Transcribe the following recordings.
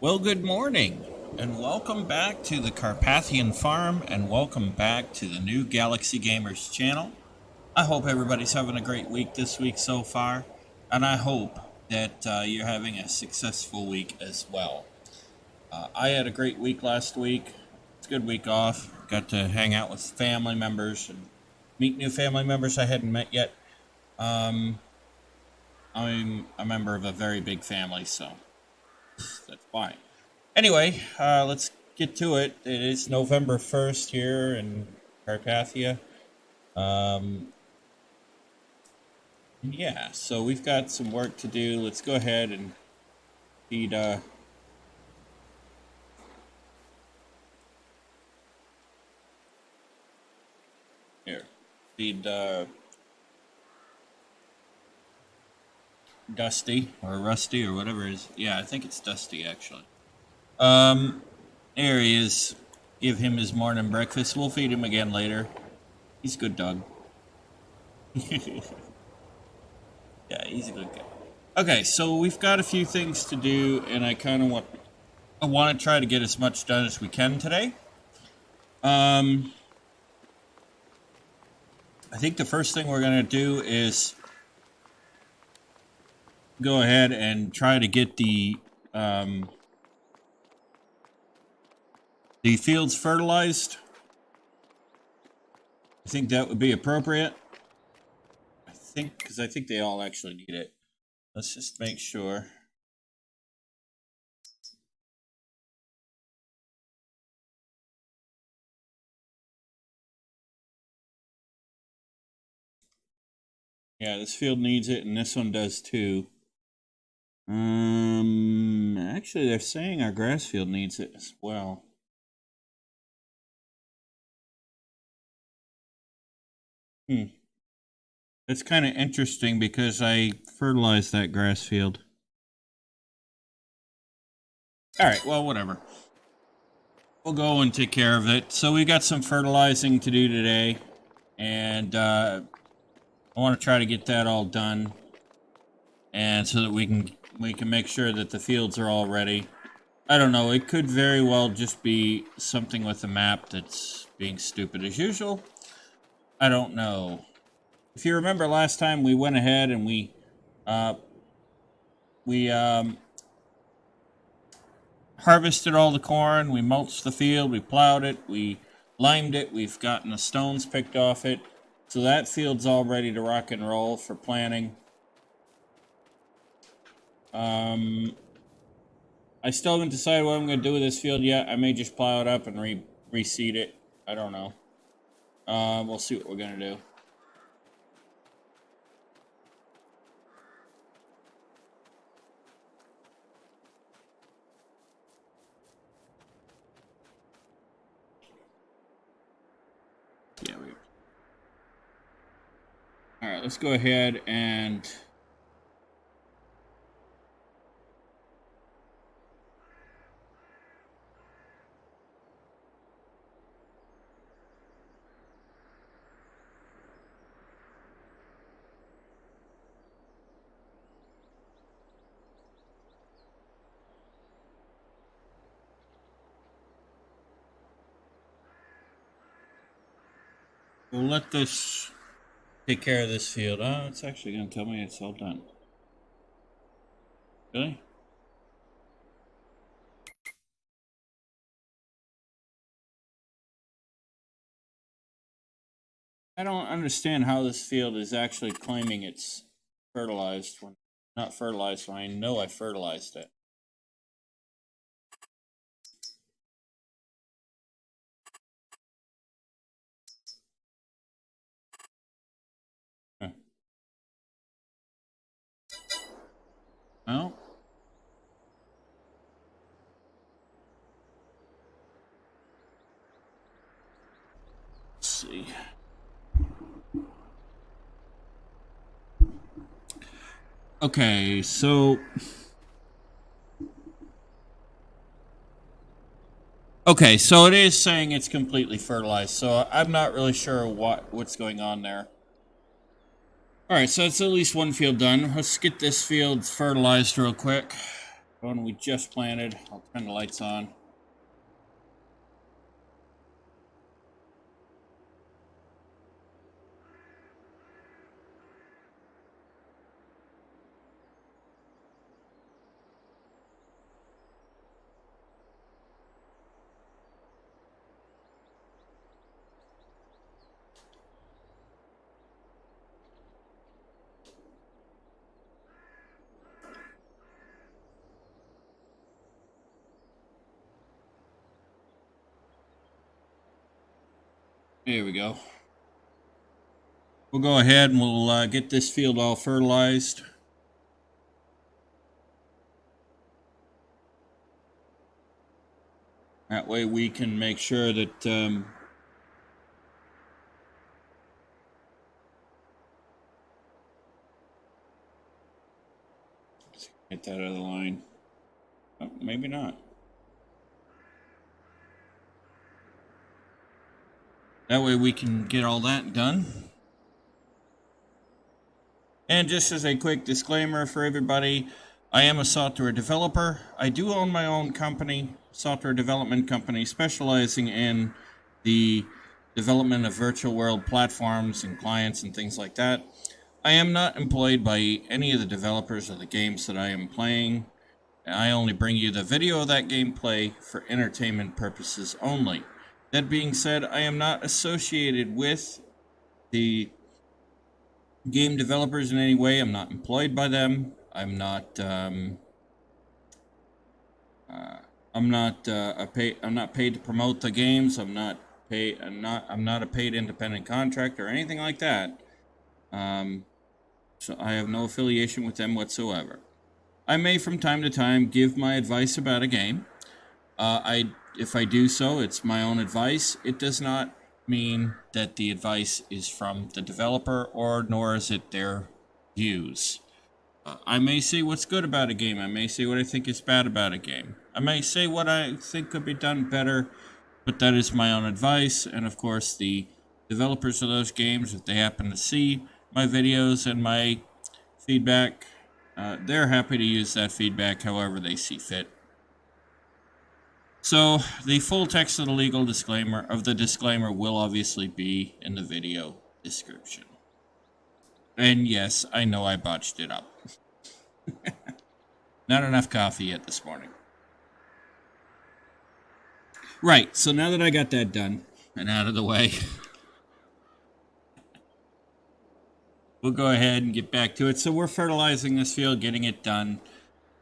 Well, good morning, and welcome back to the Carpathian Farm, and welcome back to the new Galaxy Gamers channel. I hope everybody's having a great week this week so far, and I hope that you're having a successful week as well. I had a great week last week. It's a good week off. Got to hang out with family members and meet new family members I hadn't met yet. Um, I'm a member of a very big family, so that's why. Anyway, let's get to it. It is November 1st here in Carpathia. Um, yeah, so we've got some work to do. Let's go ahead and feed, here, feed, Dusty, or Rusty, or whatever it is. Yeah, I think it's Dusty, actually. Um, there he is. Give him his morning breakfast. We'll feed him again later. He's a good dog. Yeah, he's a good guy. Okay, so we've got a few things to do, and I want to try to get as much done as we can today. I think the first thing we're going to do is go ahead and try to get the fields fertilized. I think that would be appropriate. Because I think they all actually need it. Let's just make sure. Yeah, this field needs it, and this one does too. Actually, they're saying our grass field needs it as well. That's kind of interesting because I fertilized that grass field. Alright, well, whatever. We'll go and take care of it. So we got some fertilizing to do today. And I want to try to get that all done. And so that we can make sure that the fields are all ready. I don't know, it could very well just be something with the map that's being stupid as usual. I don't know. If you remember last time, we went ahead and we harvested all the corn, we mulched the field, we plowed it, we limed it, we've gotten the stones picked off it. So that field's all ready to rock and roll for planting. I still haven't decided what I'm going to do with this field yet. I may just plow it up and reseed it. I don't know. We'll see what we're going to do. Yeah, we are. Alright, let's go ahead and... we'll let this take care of this field. Oh, it's actually going to tell me it's all done. Really? I don't understand how this field is actually claiming it's fertilized when not fertilized when I know I fertilized it. Huh. Well, let's see. Okay, so it is saying it's completely fertilized, so I'm not really sure what's going on there. Alright, so it's at least one field done. Let's get this field fertilized real quick. The one we just planted. I'll turn the lights on. Here we go. We'll go ahead and we'll get this field all fertilized. That way we can make sure that get that out of the line. Oh, maybe not. That way we can get all that done. And just as a quick disclaimer for everybody, I am a software developer. I do own my own company, software development company, specializing in the development of virtual world platforms and clients and things like that. I am not employed by any of the developers of the games that I am playing. I only bring you the video of that gameplay for entertainment purposes only. That being said, I am not associated with the game developers in any way. I'm not employed by them. I'm not paid to promote the games. I'm not a paid independent contractor or anything like that. So I have no affiliation with them whatsoever. I may from time to time give my advice about a game. If I do so, it's my own advice. It does not mean that the advice is from the developer, or nor is it their views. I may say what's good about a game. I may say what I think is bad about a game. I may say what I think could be done better, but that is my own advice. And of course, the developers of those games, if they happen to see my videos and my feedback, they're happy to use that feedback however they see fit. So the full text of the disclaimer will obviously be in the video description. And yes, I know I botched it up. Not enough coffee yet this morning. Right, so now that I got that done and out of the way, we'll go ahead and get back to it. So we're fertilizing this field, getting it done.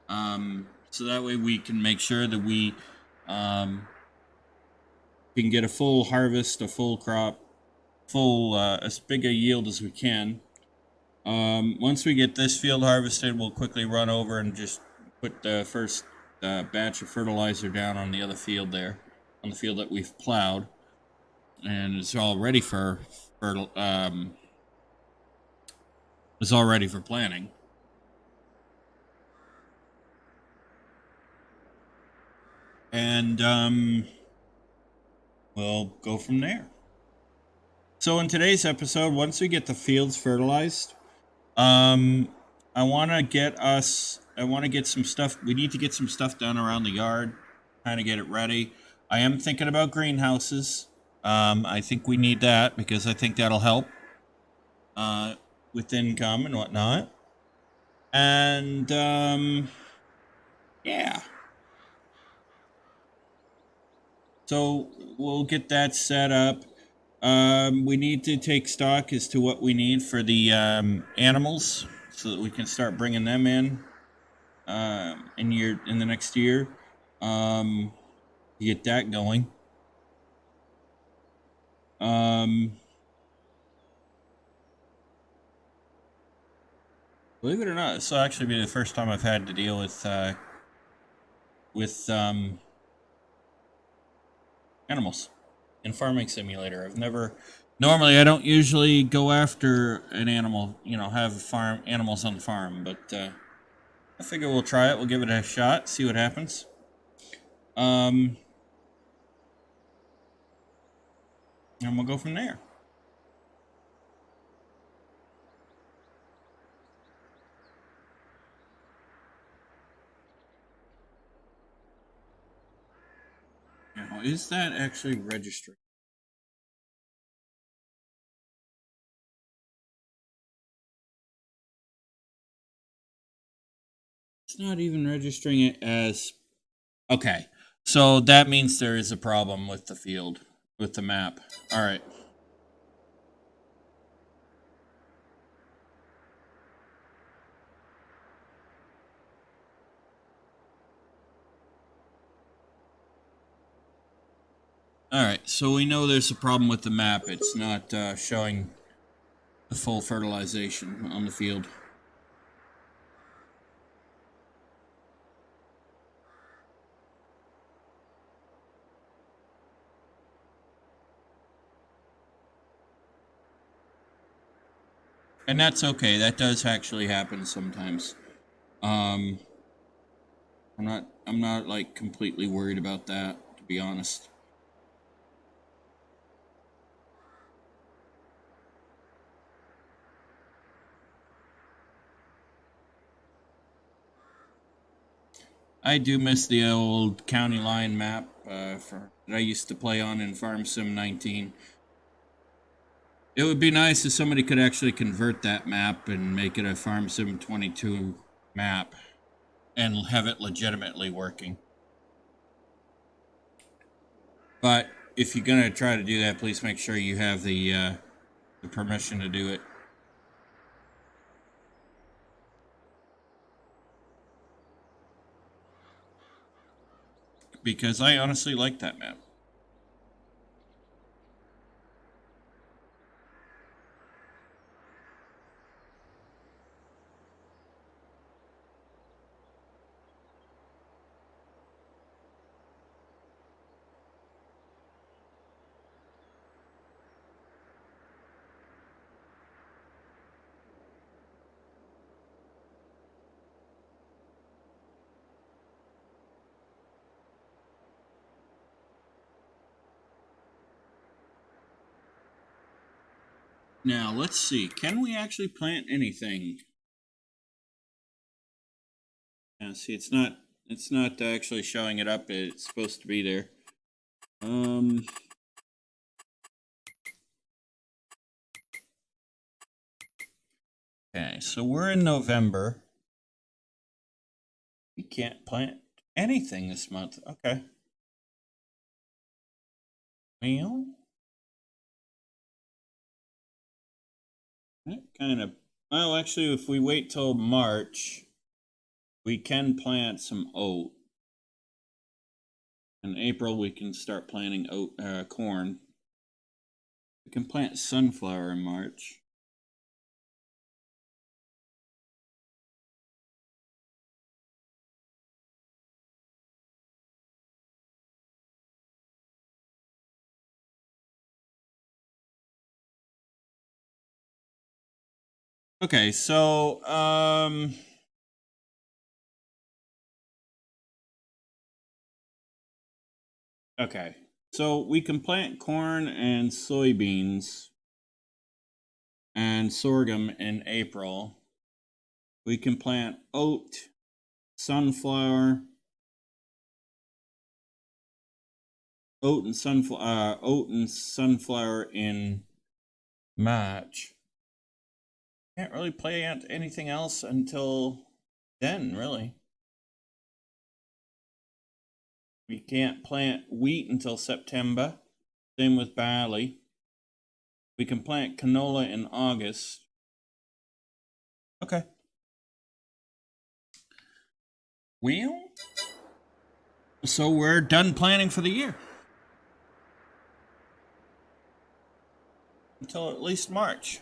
So that way we can make sure that we can get a full harvest, a full crop, as big a yield as we can. Once we get this field harvested, we'll quickly run over and just put the first batch of fertilizer down on the other field there, on the field that we've plowed, and it's all ready for planting. And we'll go from there. So in today's episode, once we get the fields fertilized, I want to get some stuff. We need to get some stuff done around the yard, kind of get it ready. I am thinking about greenhouses. I think we need that because I think that'll help with income and whatnot. And yeah. So we'll get that set up. We need to take stock as to what we need for the animals, so that we can start bringing them in the next year. To get that going. Believe it or not, this will actually be the first time I've had to deal with animals in Farming Simulator. Normally I don't usually go after an animal, have animals on the farm, but I figure we'll try it. We'll give it a shot, see what happens. And we'll go from there. Now, is that actually registering? It's not even registering it as... Okay, so that means there is a problem with the field, with the map. All right. All right, so we know there's a problem with the map. It's not showing the full fertilization on the field. And that's okay. That does actually happen sometimes. I'm not like completely worried about that, to be honest. I do miss the old county line map that I used to play on in Farm Sim 19. It would be nice if somebody could actually convert that map and make it a Farm Sim 22 map and have it legitimately working. But if you're gonna try to do that, please make sure you have the permission to do it. Because I honestly like that map. Now, let's see. Can we actually plant anything? Yeah, see, it's not actually showing it up. It's supposed to be there. Okay, so we're in November. We can't plant anything this month. Okay. Well, that kind of... Well, actually, if we wait till March, we can plant some oat. In April, we can start planting corn. We can plant sunflower in March. Okay, so okay. So we can plant corn and soybeans and sorghum in April. We can plant oat, sunflower, oat and sunflower in March. Can't really plant anything else until then, really. We can't plant wheat until September. Same with barley. We can plant canola in August. Okay. Well, so we're done planning for the year. Until at least March.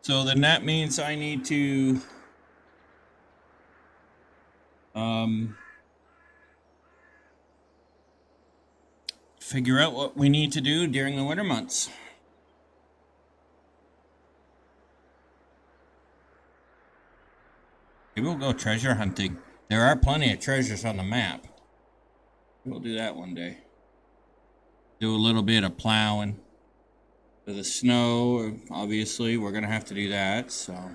So then that means I need to figure out what we need to do during the winter months. Maybe we'll go treasure hunting. There are plenty of treasures on the map. We'll do that one day. Do a little bit of plowing. For the snow, obviously, we're going to have to do that, so.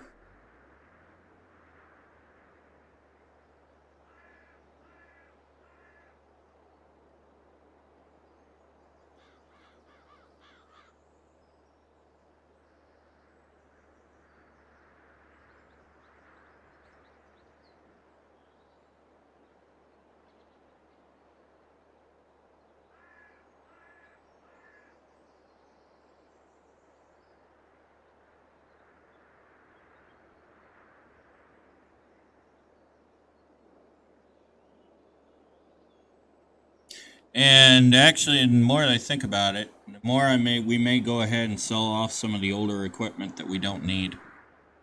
And actually, the more I think about it, the more we may go ahead and sell off some of the older equipment that we don't need.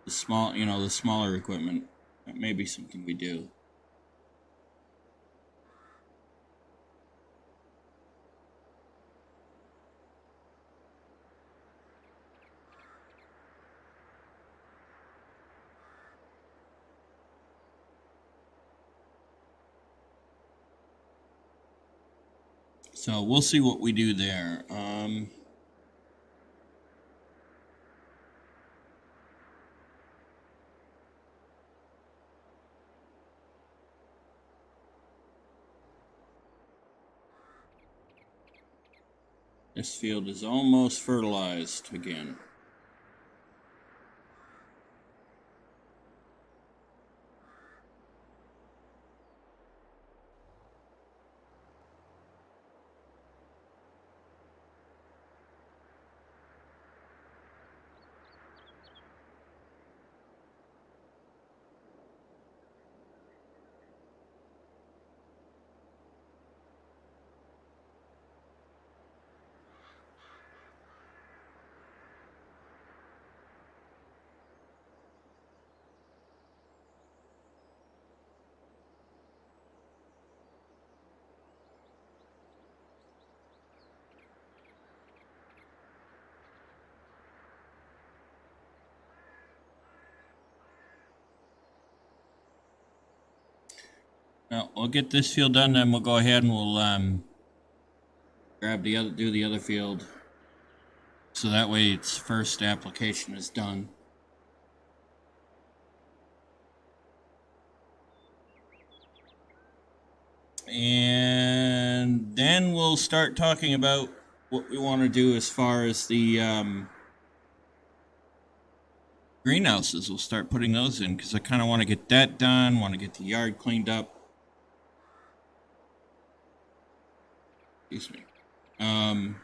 The smaller equipment. That may be something we do. So we'll see what we do there. This field is almost fertilized again. Now we'll get this field done, then we'll go ahead and we'll do the other field, so that way its first application is done. And then we'll start talking about what we want to do as far as the greenhouses. We'll start putting those in because I kind of want to get that done, want to get the yard cleaned up. Excuse me. And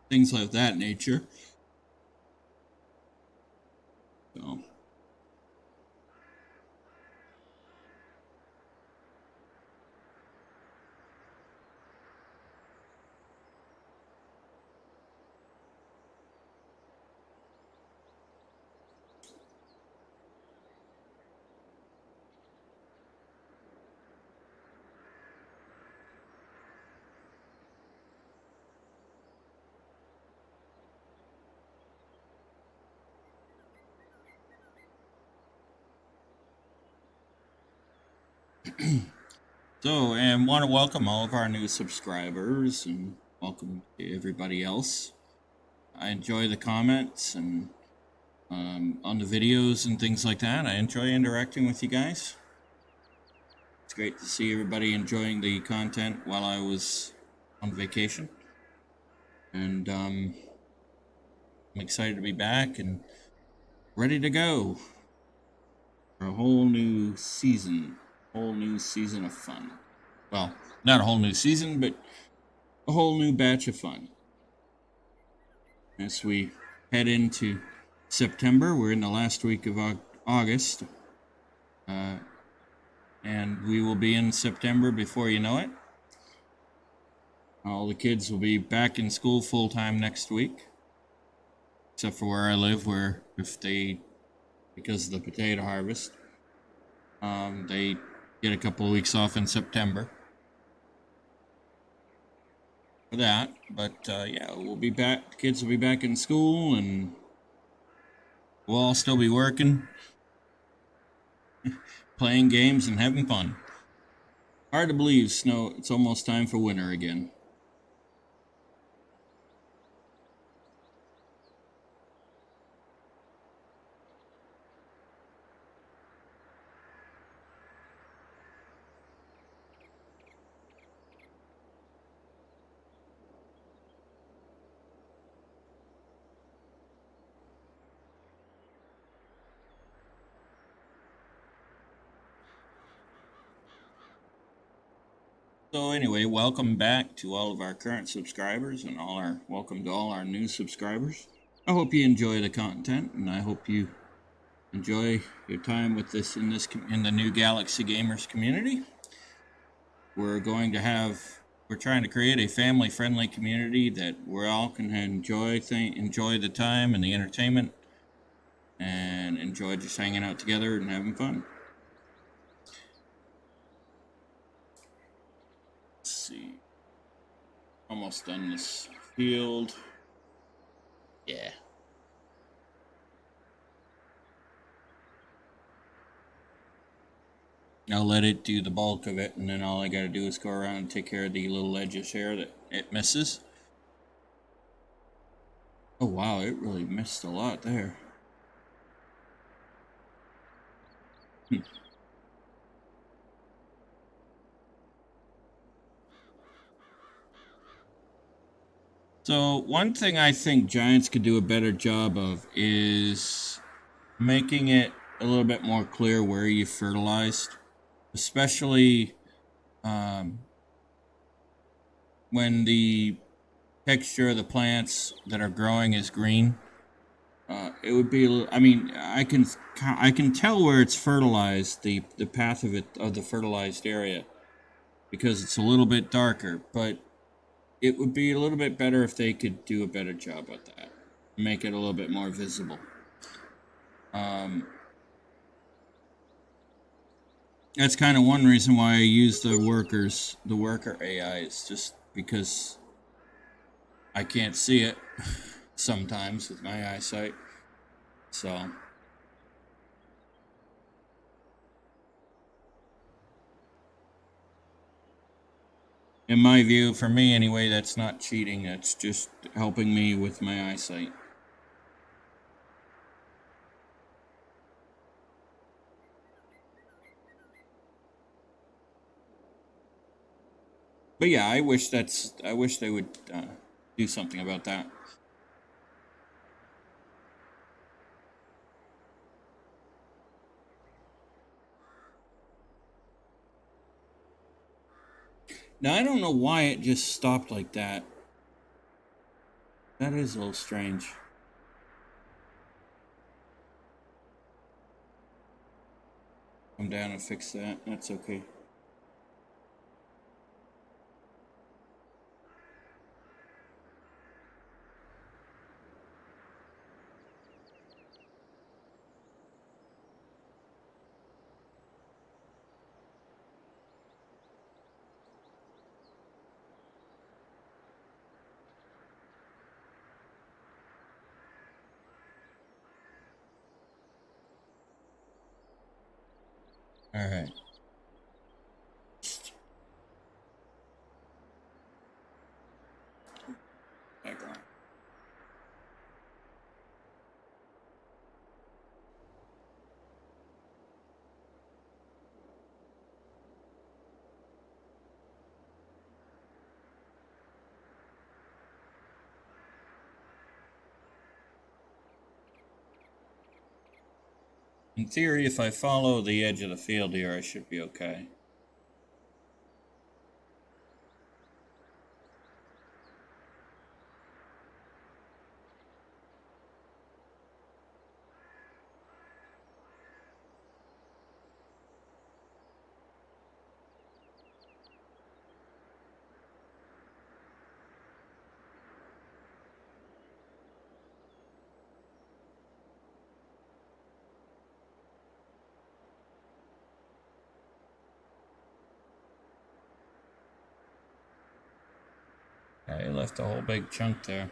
things like that nature. So. So, and want to welcome all of our new subscribers and welcome to everybody else. I enjoy the comments and on the videos and things like that. I enjoy interacting with you guys. It's great to see everybody enjoying the content while I was on vacation. And I'm excited to be back and ready to go for a whole new season. Whole new season of fun. Well, not a whole new season, but a whole new batch of fun. As we head into September, we're in the last week of August. And we will be in September before you know it. All the kids will be back in school full time next week. Except for where I live, where if they because of the potato harvest. They get a couple of weeks off in September for that. But yeah, we'll be back. The kids will be back in school, and we'll all still be working, playing games, and having fun. Hard to believe, snow. It's almost time for winter again. So anyway, welcome back to all of our current subscribers, and welcome to all our new subscribers. I hope you enjoy the content, and I hope you enjoy your time with this in the new Galaxy Gamers community. We're trying to create a family-friendly community that we all can enjoy the time and the entertainment, and enjoy just hanging out together and having fun. Let's see. Almost done this field. Yeah. I'll let it do the bulk of it, and then all I gotta do is go around and take care of the little edges here that it misses. Oh wow, it really missed a lot there. So one thing I think Giants could do a better job of is making it a little bit more clear where you fertilized, especially when the texture of the plants that are growing is green. It would be a little, I mean, I can tell where it's fertilized, the path of the fertilized area, because it's a little bit darker, but it would be a little bit better if they could do a better job at that. Make it a little bit more visible. That's kind of one reason why I use the worker AIs, just because I can't see it sometimes with my eyesight. So, in my view, for me anyway, that's not cheating. That's just helping me with my eyesight. But yeah, I wish they would do something about that. Now I don't know why it just stopped like that. That is a little strange. Come down and fix that. That's okay. All right. Back on. In theory, if I follow the edge of the field here, I should be okay. Yeah, he left a whole big chunk there.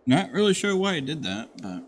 Not really sure why he did that, but...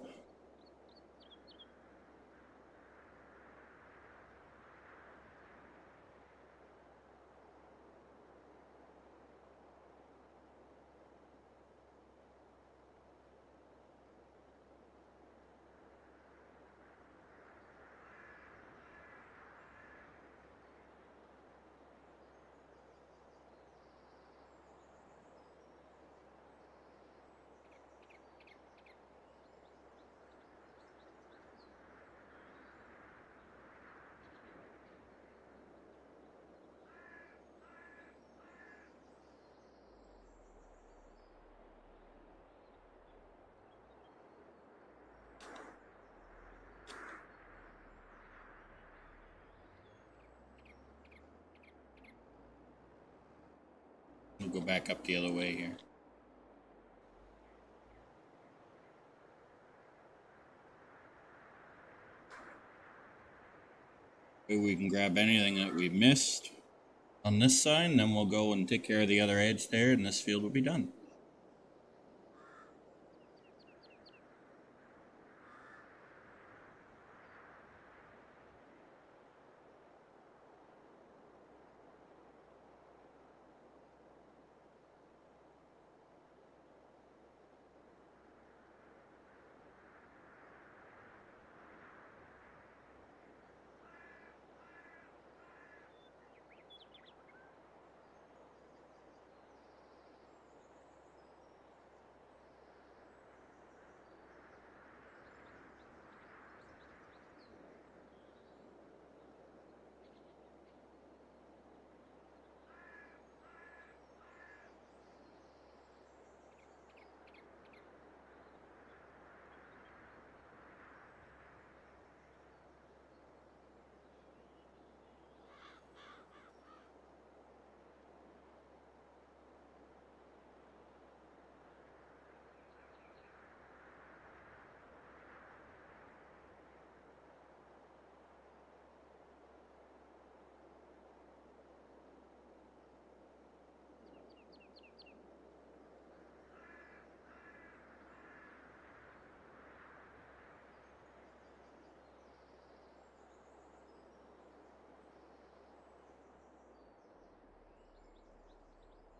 We'll go back up the other way here. Maybe we can grab anything that we missed on this side, and then we'll go and take care of the other edge there, and this field will be done.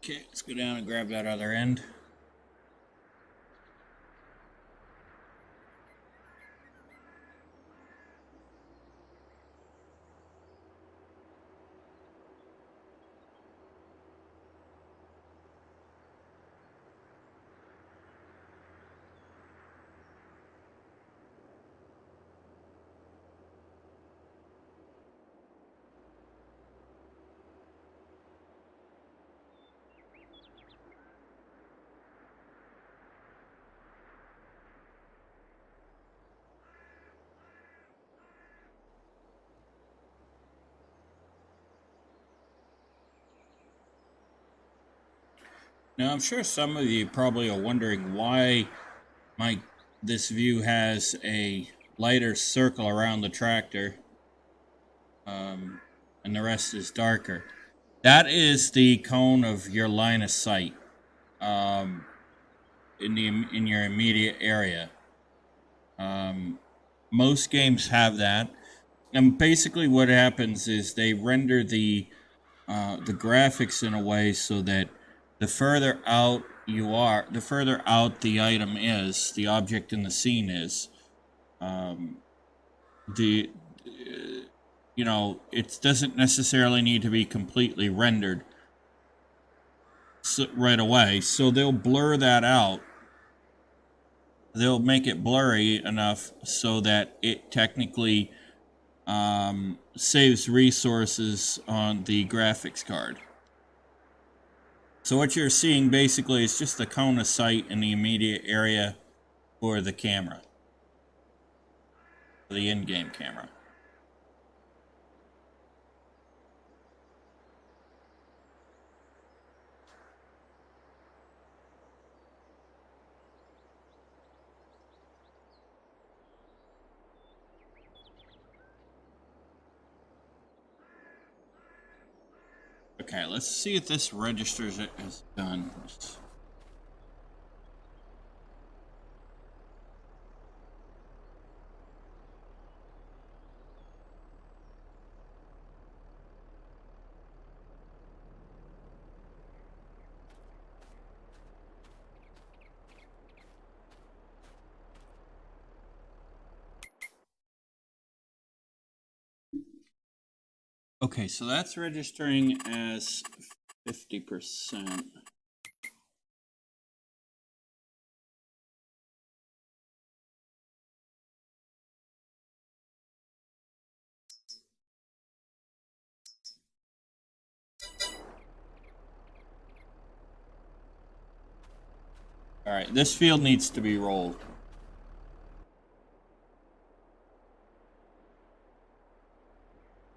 Okay, let's go down and grab that other end. Now, I'm sure some of you probably are wondering why this view has a lighter circle around the tractor, and the rest is darker. That is the cone of your line of sight, um, in your immediate area. Most games have that, and basically what happens is they render the graphics in a way so that the further out you are, the further out the item is, the object in the scene is, the it doesn't necessarily need to be completely rendered right away. So they'll blur that out. They'll make it blurry enough so that it technically saves resources on the graphics card. So what you're seeing basically is just the cone of sight in the immediate area for the camera, for the in-game camera. Okay, let's see if this registers it as done. Okay, so that's registering as 50%. All right, this field needs to be rolled.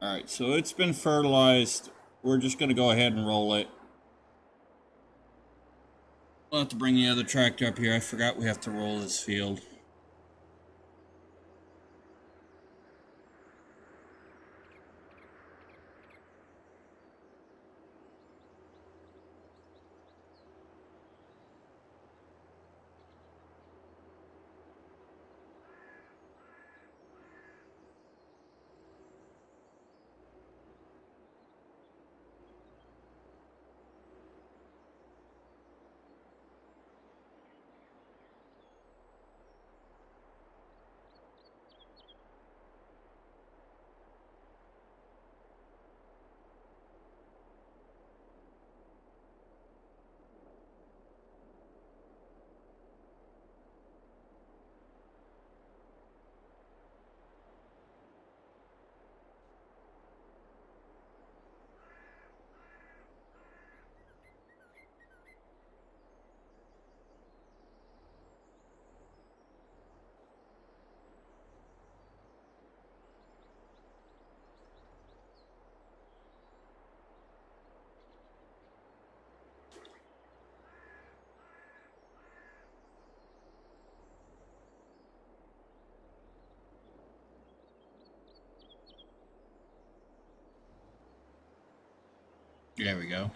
All right, so it's been fertilized. We're just going to go ahead and roll it. We'll have to bring the other tractor up here. I forgot we have to roll this field. There we go.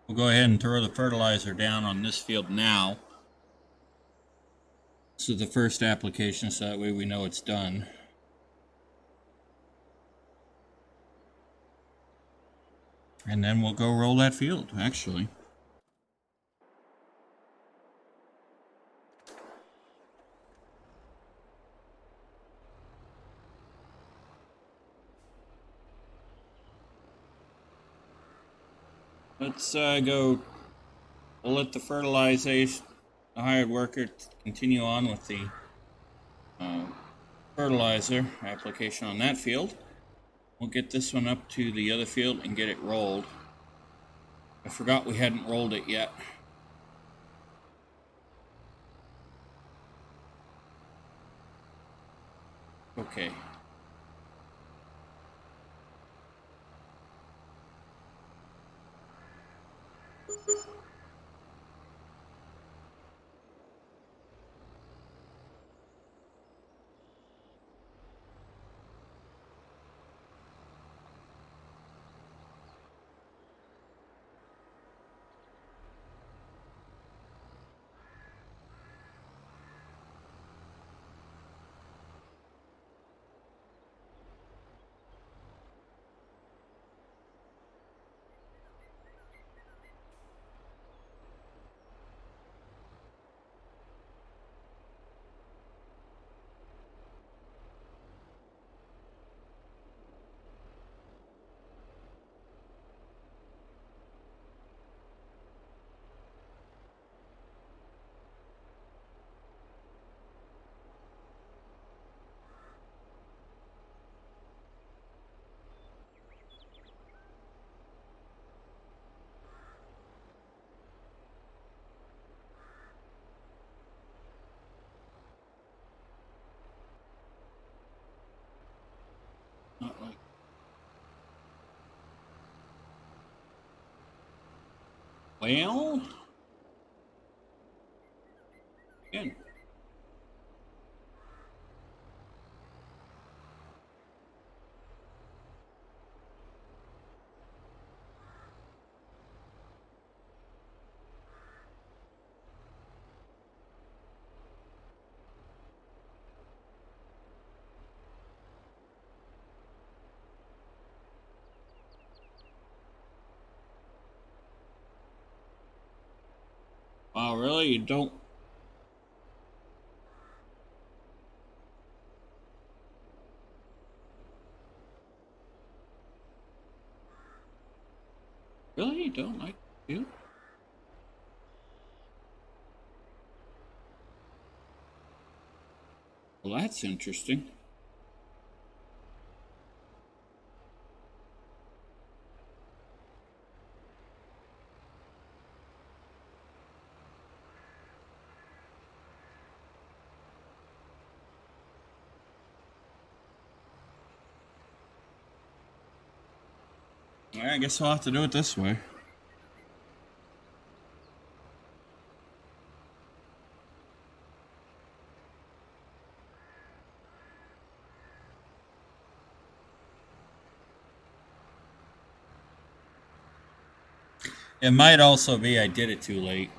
We'll go ahead and throw the fertilizer down on this field now. This is the first application, so that way we know it's done. And then we'll go roll that field, actually. Let's go. We'll let the fertilization, the hired worker, continue on with the fertilizer application on that field. We'll get this one up to the other field and get it rolled. I forgot we hadn't rolled it yet. Okay. Well, good. Wow, really? You don't. Really? You don't like you? Well, that's interesting. Yeah, I guess we'll have to do it this way. It might also be I did it too late.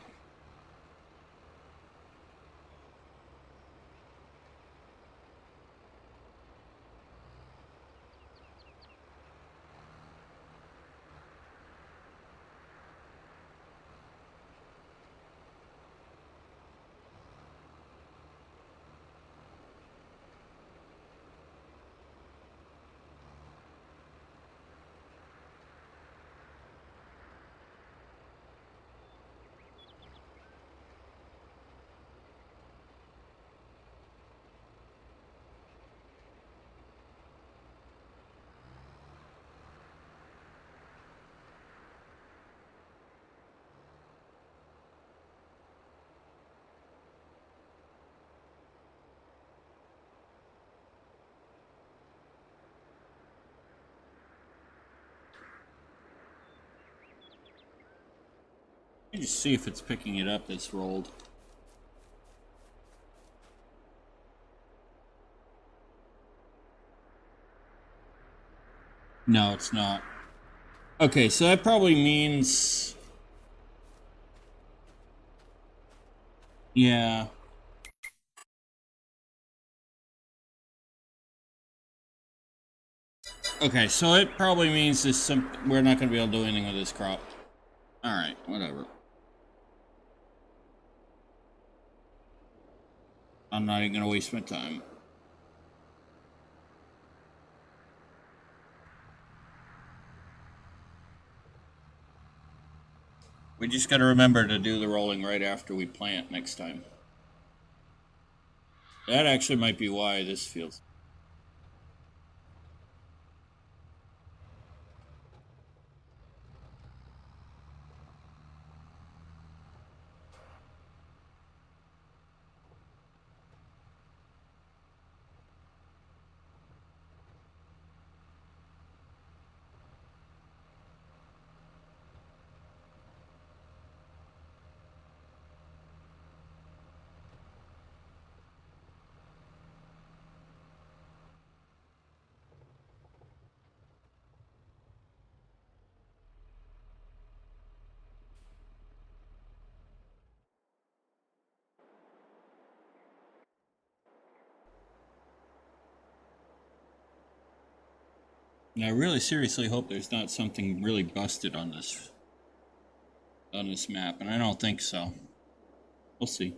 Let me just see if it's picking it up that's rolled. No, it's not. Okay, so that probably means... Yeah. Okay, so it probably means this we're not going to be able to do anything with this crop. Alright, whatever. I'm not even going to waste my time. We just got to remember to do the rolling right after we plant next time. That actually might be why this feels... And I really seriously hope there's not something really busted on this map, and I don't think so. We'll see.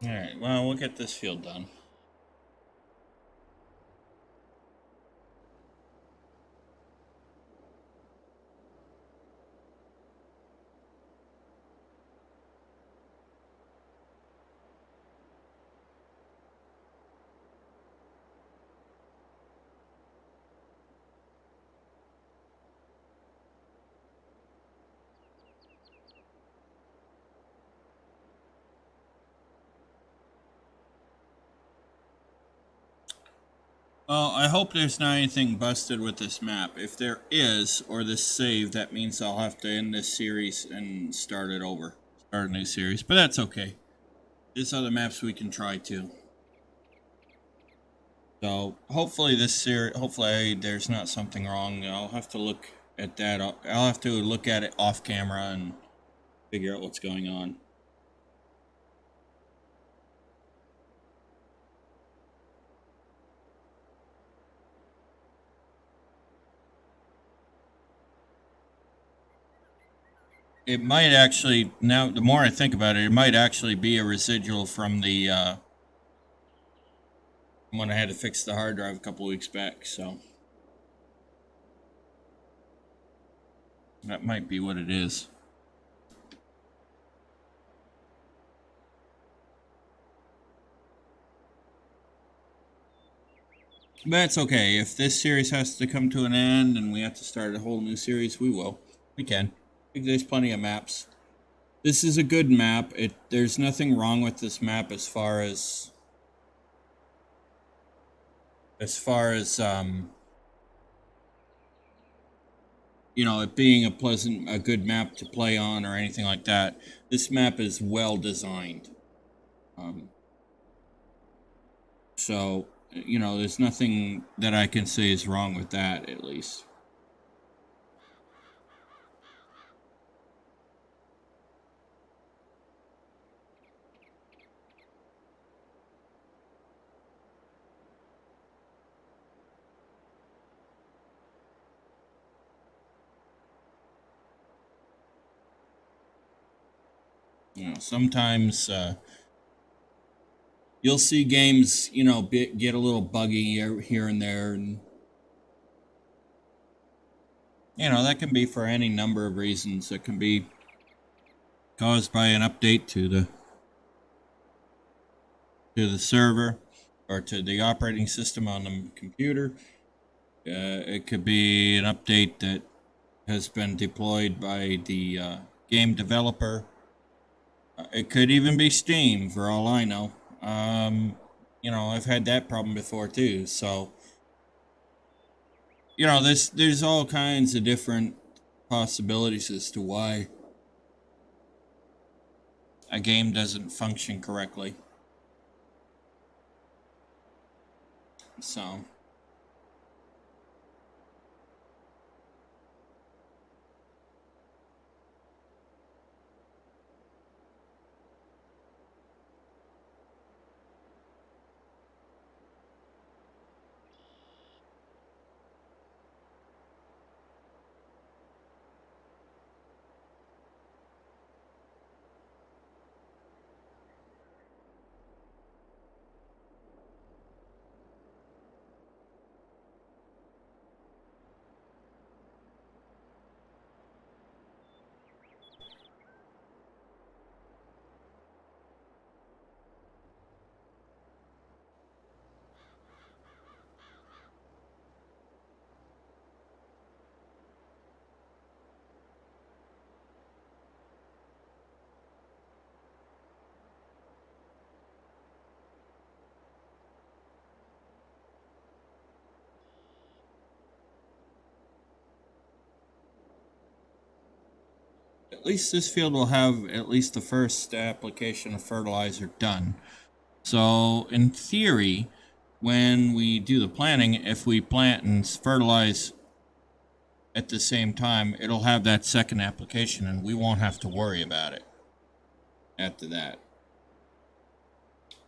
Alright, well, we'll get this field done. Well, I hope there's not anything busted with this map. If there is, or this save, that means I'll have to end this series and start it over. Start a new series, but that's okay. There's other maps we can try too. So hopefully hopefully there's not something wrong. I'll have to look at that. I'll have to look at it off camera and figure out what's going on. It might actually, now the more I think about it, it might actually be a residual from the when I had to fix the hard drive a couple weeks back. So that might be what it is. But that's okay. If this series has to come to an end and we have to start a whole new series, we will. We can. There's plenty of maps. This is a good map. There's nothing wrong with this map as far as you know, it being a good map to play on or anything like that. This map is well designed. So, you know, there's nothing that I can say is wrong with that, at least. You know, sometimes you'll see games, you know, get a little buggy here and there, and you know that can be for any number of reasons. It can be caused by an update to the server or to the operating system on the computer. It could be an update that has been deployed by the game developer. It could even be Steam, for all I know. You know, I've had that problem before too. So, you know, there's all kinds of different possibilities as to why a game doesn't function correctly. So, at least this field will have at least the first application of fertilizer done. So, in theory, when we do the planting, if we plant and fertilize at the same time, it'll have that second application and we won't have to worry about it after that.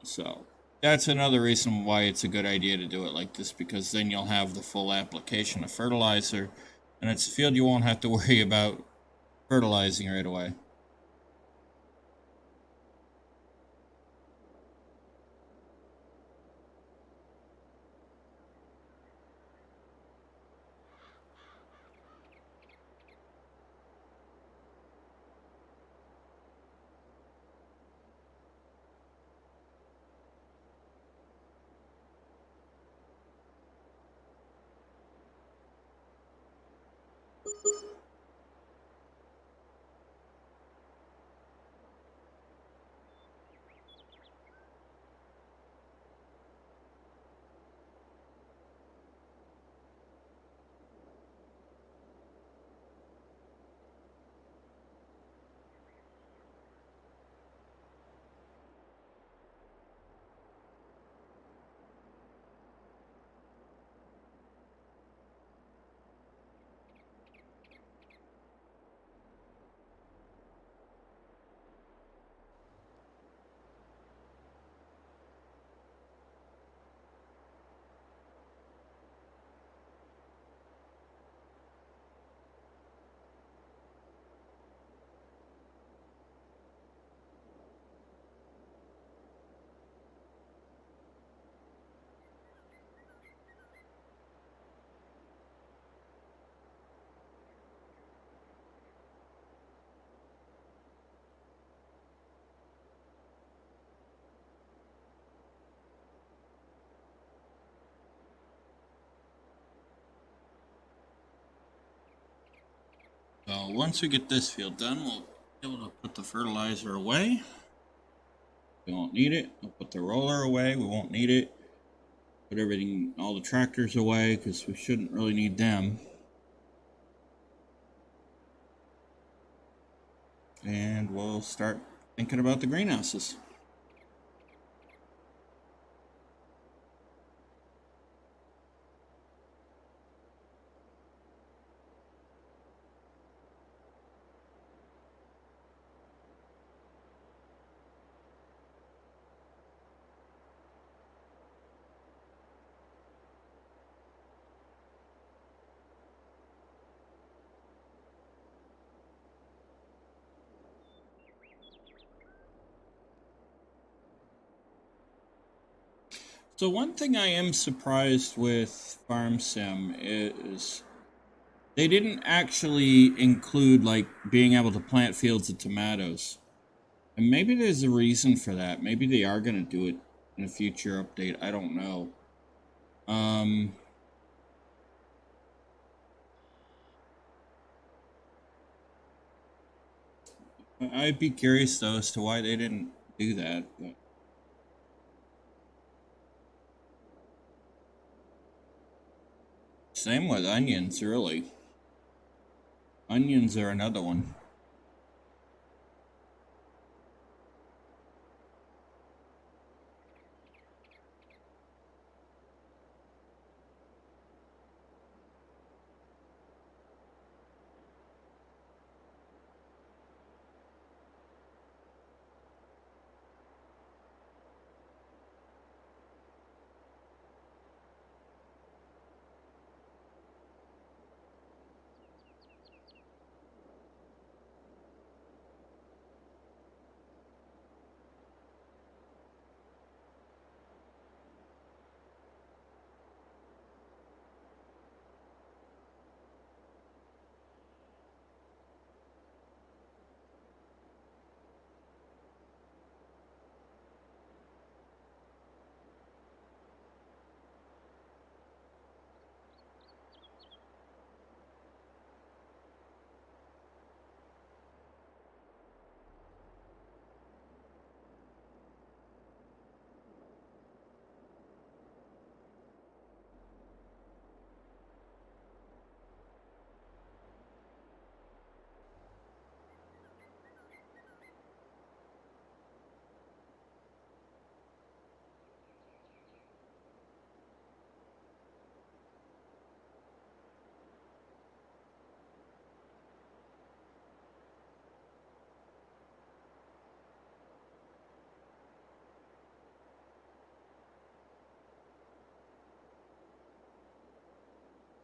So, that's another reason why it's a good idea to do it like this, because then you'll have the full application of fertilizer and it's a field you won't have to worry about fertilizing right away. So once we get this field done, we'll be able to put the fertilizer away. We won't need it. We'll put the roller away. We won't need it. Put everything, all the tractors away, because we shouldn't really need them. And we'll start thinking about the greenhouses. So one thing I am surprised with Farm Sim is they didn't actually include like being able to plant fields of tomatoes. And maybe there's a reason for that. Maybe they are going to do it in a future update. I don't know. Um, I'd be curious though as to why they didn't do that. But same with onions, really. Onions are another one.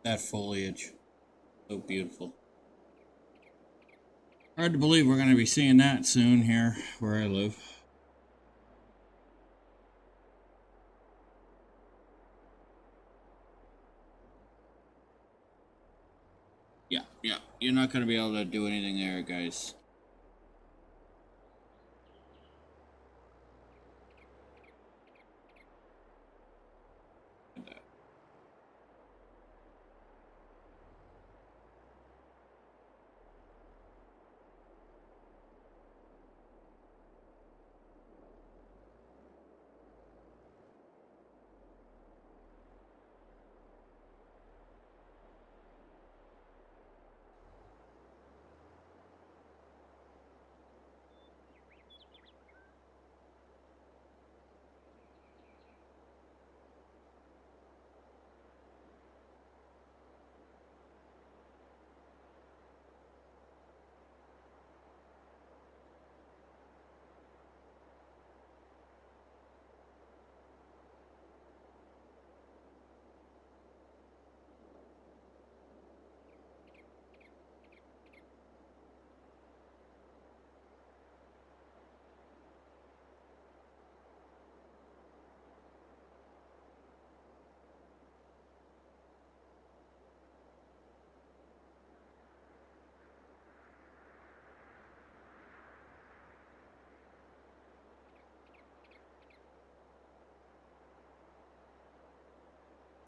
That foliage. So beautiful. Hard to believe we're going to be seeing that soon here where I live. Yeah, yeah. You're not going to be able to do anything there, guys.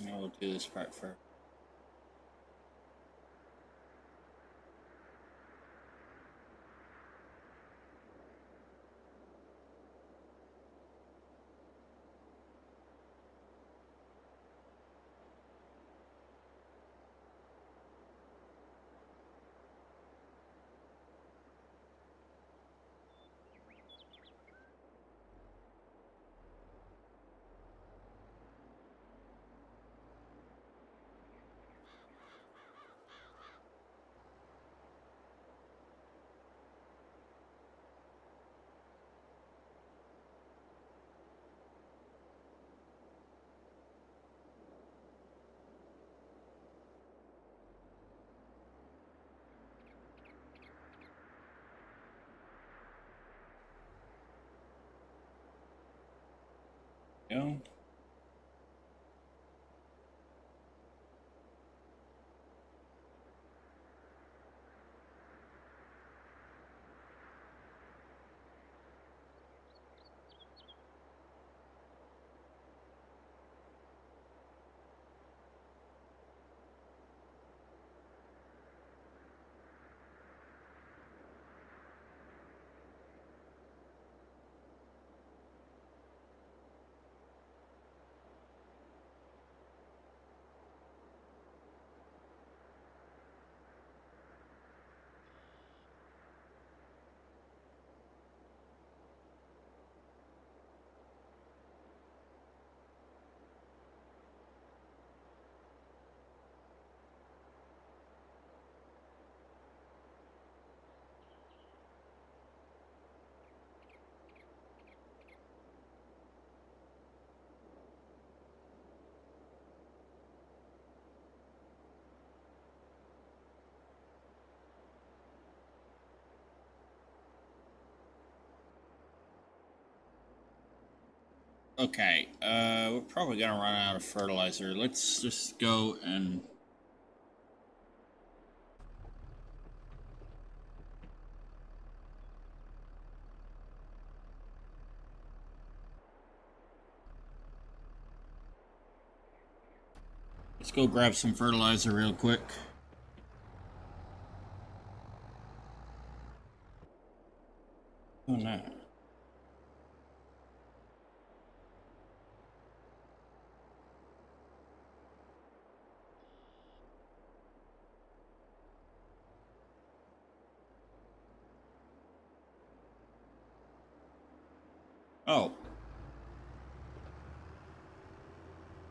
Now we'll do this part first. go. Okay, we're probably gonna run out of fertilizer. Let's just go and... let's go grab some fertilizer real quick. Oh, no. Oh.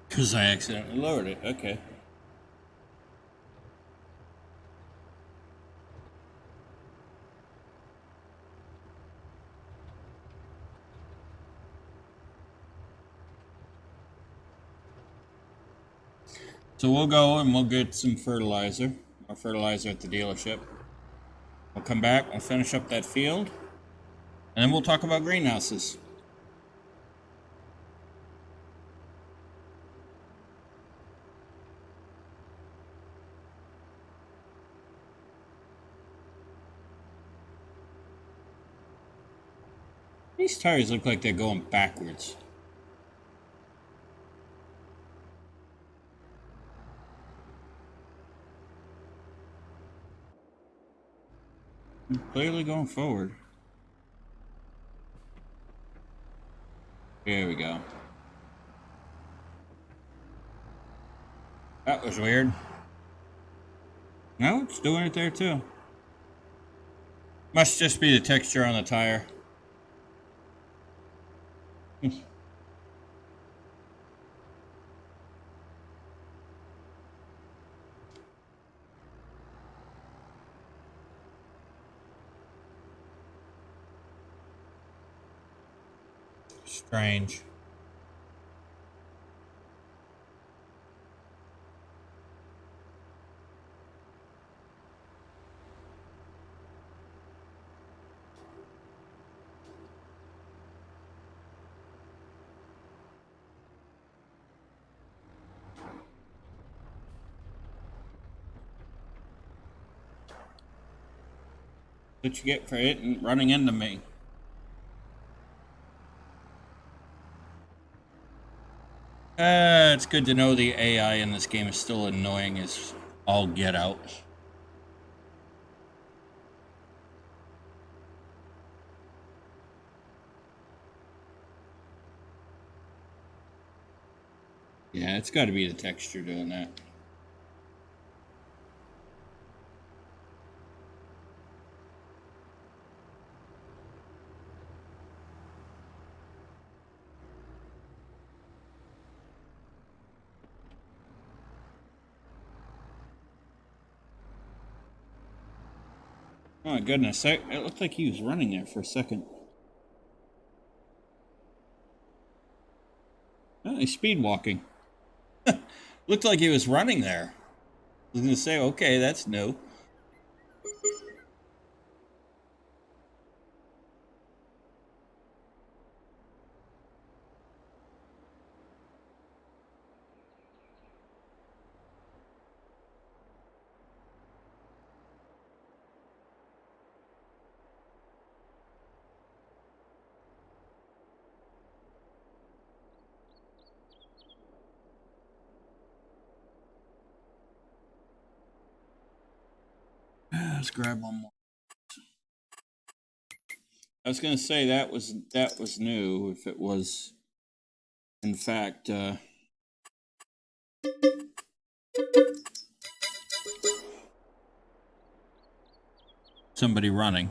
Because I accidentally lowered it. Okay. So we'll go and we'll get some fertilizer. Our fertilizer at the dealership. We'll come back, we'll finish up that field. And then we'll talk about greenhouses. These tires look like they're going backwards. I'm clearly going forward. There we go. That was weird. No, it's doing it there too. Must just be the texture on the tire. Strange. What you get for it and running into me? It's good to know the AI in this game is still annoying as all get out. Yeah, it's got to be the texture doing that. Oh my goodness, it looked like he was running there for a second. Oh, he's speed walking. Looked like he was running there. I was gonna say, okay, that's new. Let's grab one more. I was going to say that was new. If it was, in fact, somebody running.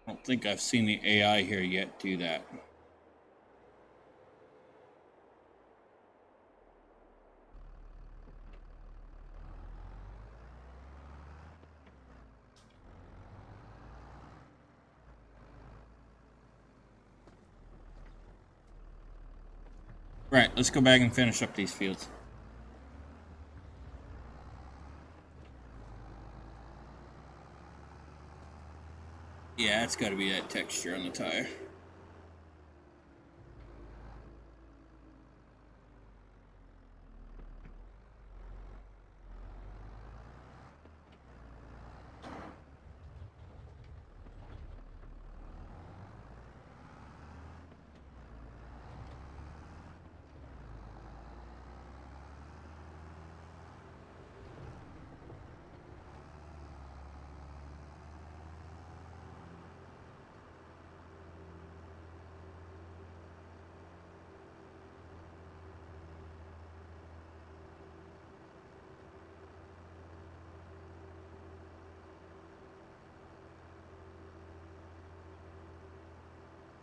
I don't think I've seen the AI here yet do that. Right, let's go back and finish up these fields. Yeah, it's got to be that texture on the tire.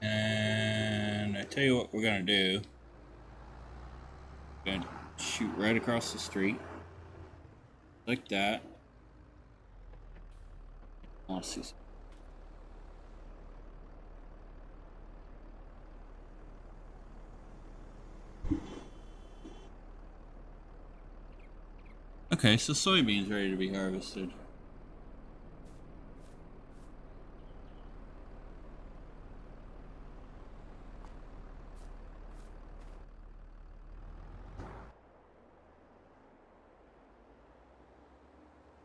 And I tell you what we're going to do. We're going to shoot right across the street. Like that. Let's see. Okay, so soybeans ready to be harvested.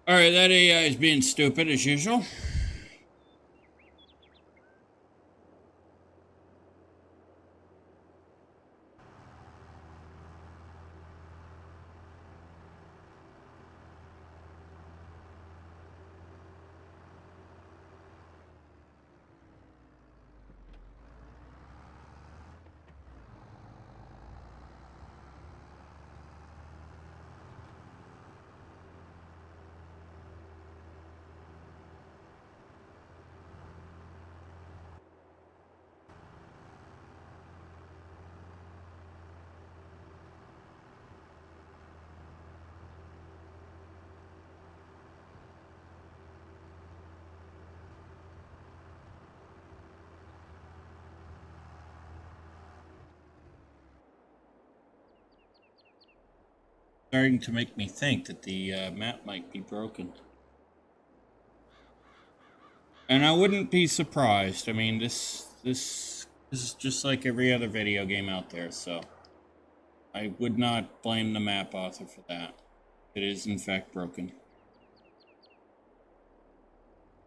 Alright, that AI is being stupid as usual. Starting to make me think that the map might be broken. And I wouldn't be surprised. I mean, this is just like every other video game out there, so I would not blame the map author for that. It is in fact broken.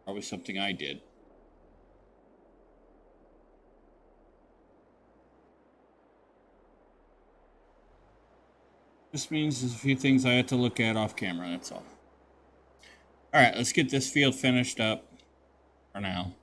Probably something I did. This means there's a few things I had to look at off camera, that's all. Alright, let's get this field finished up for now.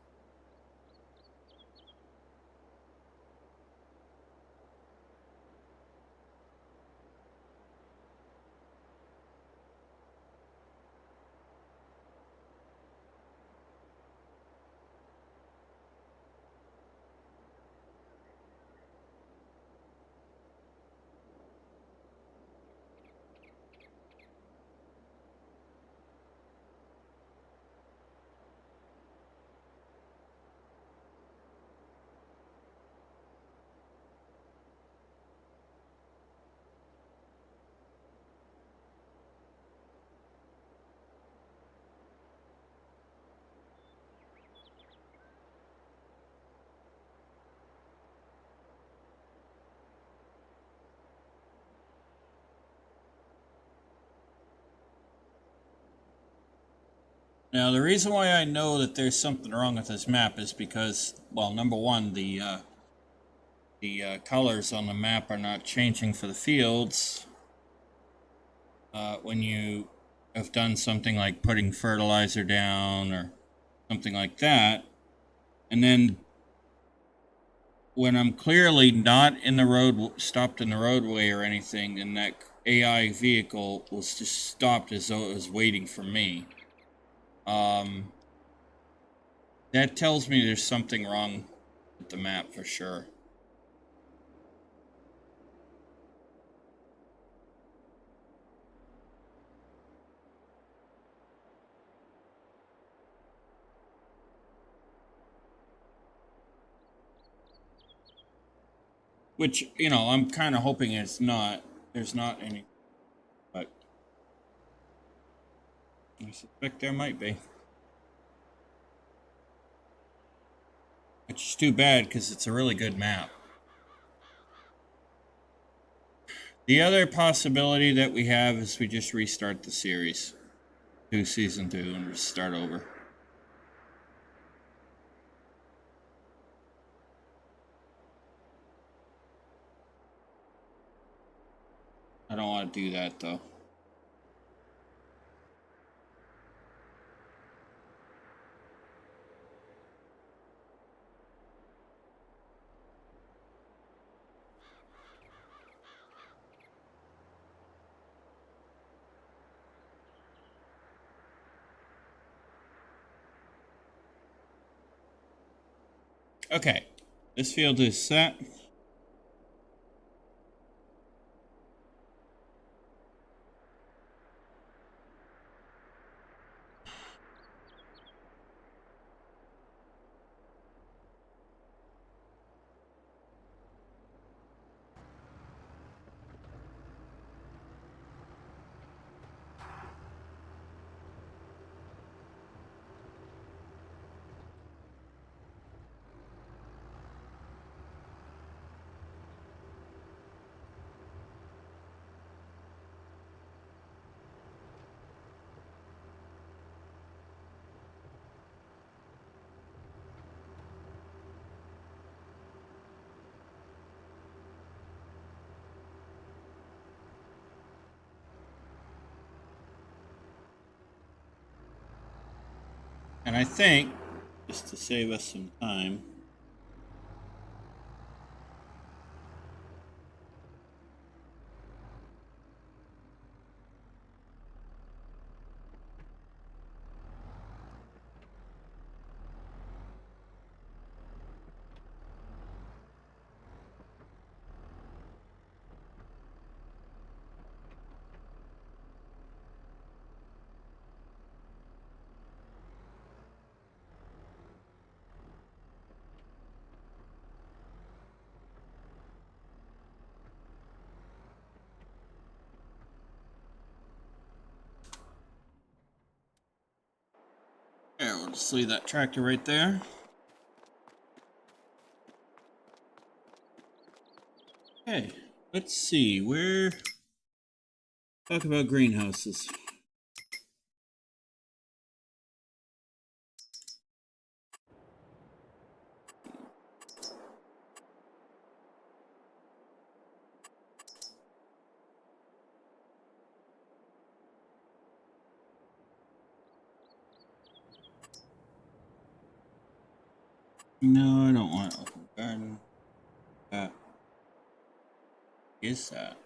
Now, the reason why I know that there's something wrong with this map is because, well, number one, the colors on the map are not changing for the fields when you have done something like putting fertilizer down or something like that, and then when I'm clearly not in the road, stopped in the roadway or anything, and that AI vehicle was just stopped as though it was waiting for me, that tells me there's something wrong with the map for sure. Which, you know, I'm kind of hoping it's not. There's not any. But I suspect there might be. Which is too bad because it's a really good map. The other possibility that we have is we just restart the series. Do season 2 and just start over. I don't want to do that though. Okay, this field is set. And I think, just to save us some time, there, we'll just leave that tractor right there. Okay, let's see, talk about greenhouses. No, I don't want open garden. That is that.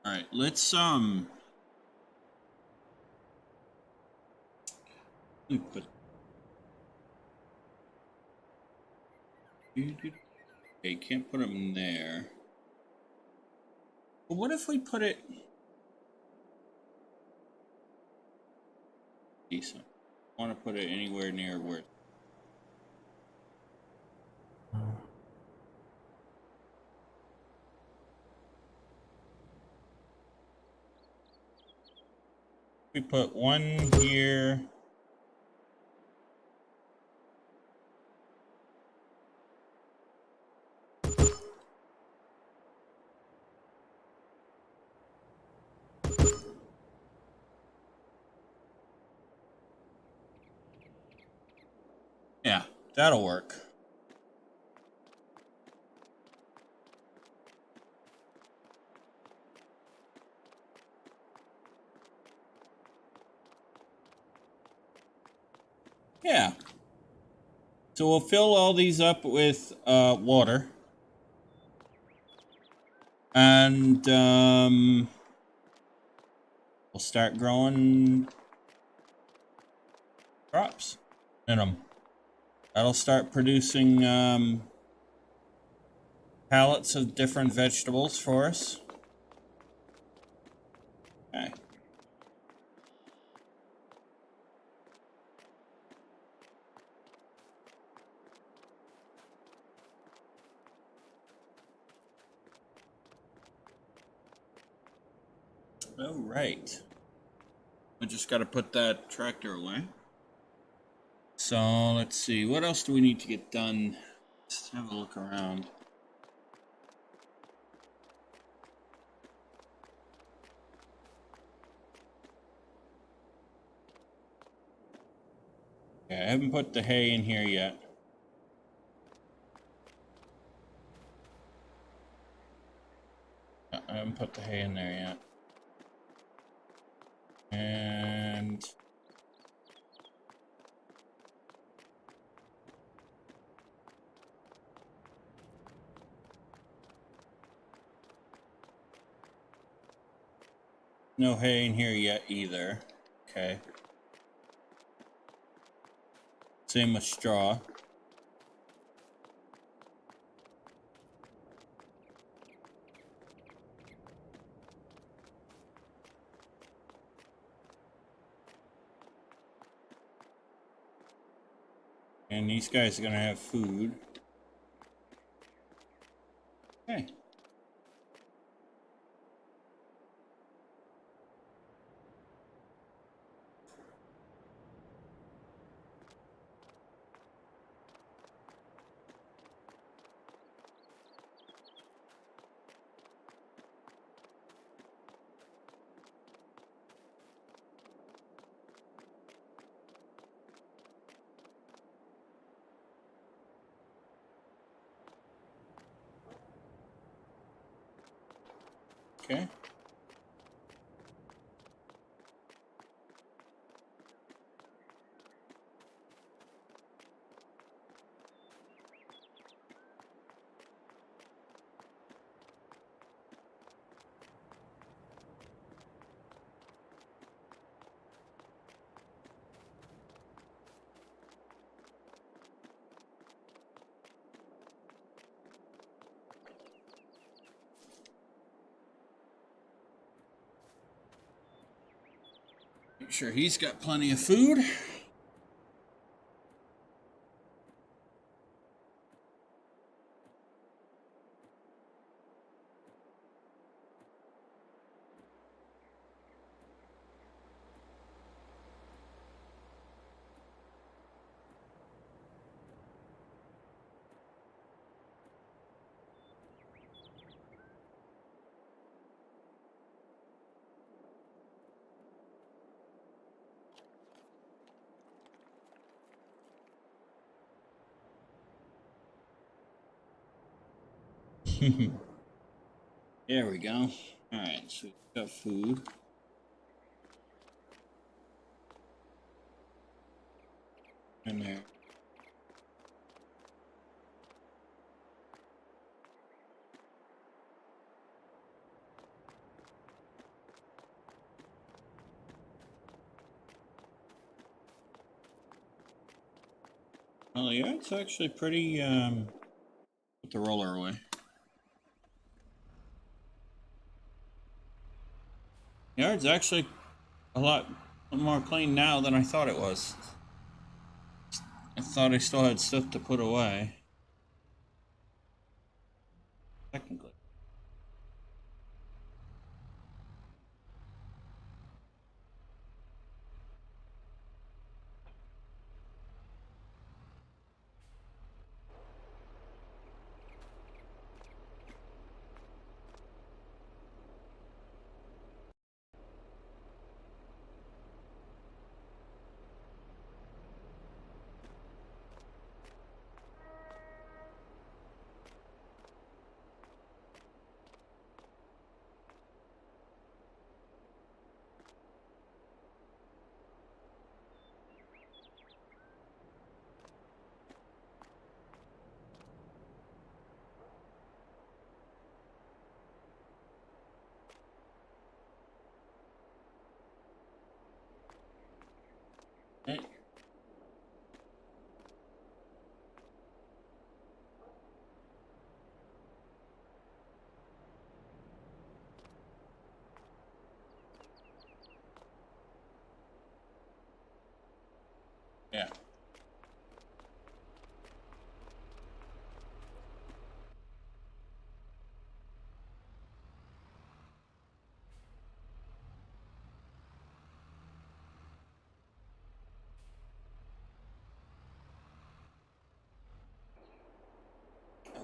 All right, let's let me put. Okay, can't put them in there. But what if we put it decent? I want to put it anywhere near where. We put one here. That'll work. Yeah. So we'll fill all these up with water. And we'll start growing crops in them. That'll start producing pallets of different vegetables for us. Okay. All right. I just got to put that tractor away. So let's see. What else do we need to get done? Let's have a look around. Okay, I haven't put the hay in here yet. I haven't put the hay in there yet. And no hay in here yet either. Okay. Same with straw. And these guys are gonna have food. Okay. Okay. Make sure he's got plenty of food. There we go. Alright, so we've got food. In there. Oh yeah, it's actually pretty put the roller away. Yeah, it's actually a lot more clean now than I thought it was. I thought I still had stuff to put away. Technically.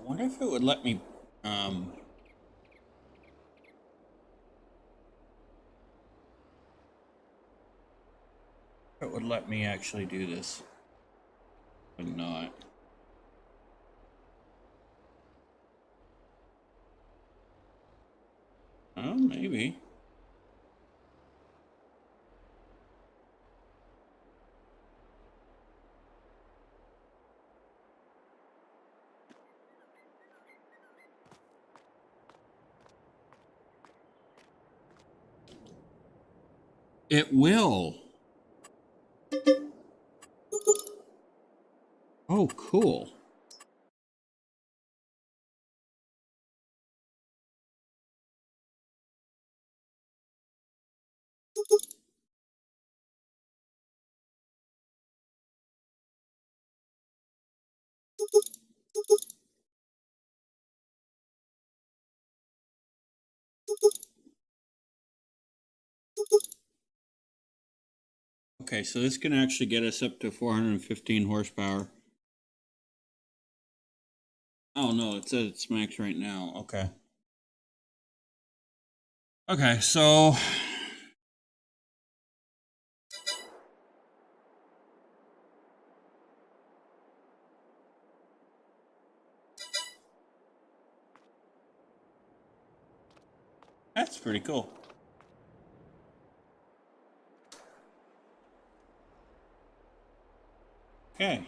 wonder if it would let me, if it would let me actually do this. But not. Oh, maybe. It will. Oh, cool. Okay, so this can actually get us up to 415 horsepower. Oh, no, it says it's max right now. Okay. Okay, so that's pretty cool. Okay.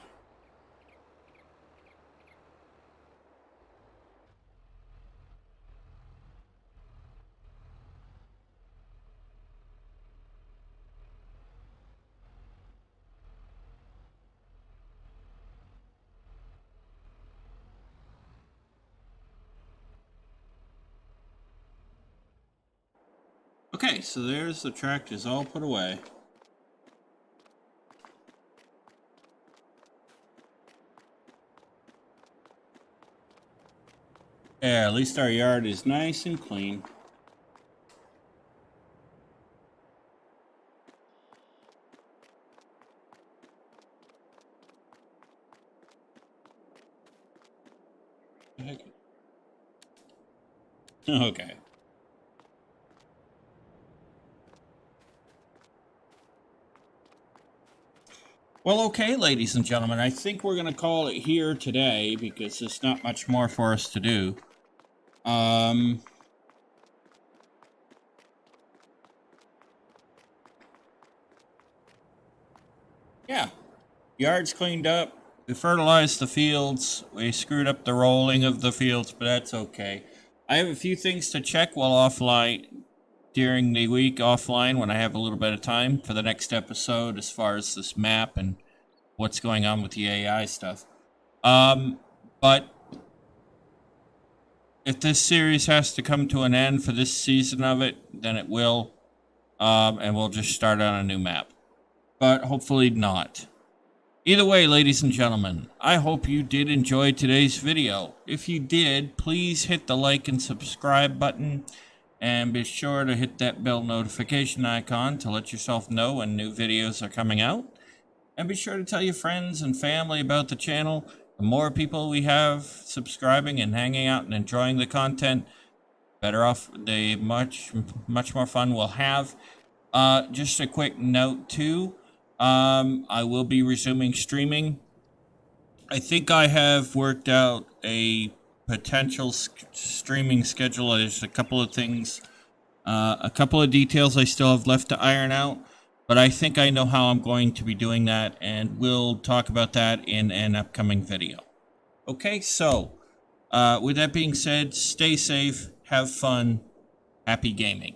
Okay, so there's the tractors all put away. Yeah, at least our yard is nice and clean. Okay. Well, okay, ladies and gentlemen, I think we're going to call it here today because there's not much more for us to do. Yeah. Yard's cleaned up. We fertilized the fields. We screwed up the rolling of the fields, but that's okay. I have a few things to check while offline during the week offline when I have a little bit of time for the next episode as far as this map and what's going on with the AI stuff. But if this series has to come to an end for this season of it, then it will. And we'll just start on a new map. But hopefully not. Either way, ladies and gentlemen, I hope you did enjoy today's video. If you did, please hit the like and subscribe button. And be sure to hit that bell notification icon to let yourself know when new videos are coming out. And be sure to tell your friends and family about the channel. The more people we have subscribing and hanging out and enjoying the content, better off, the much more fun we'll have. Just a quick note too, I will be resuming streaming. I think I have worked out a potential streaming schedule. There's a couple of things, a couple of details I still have left to iron out, but I think I know how I'm going to be doing that, and we'll talk about that in an upcoming video. Okay, so with that being said, stay safe, have fun, happy gaming.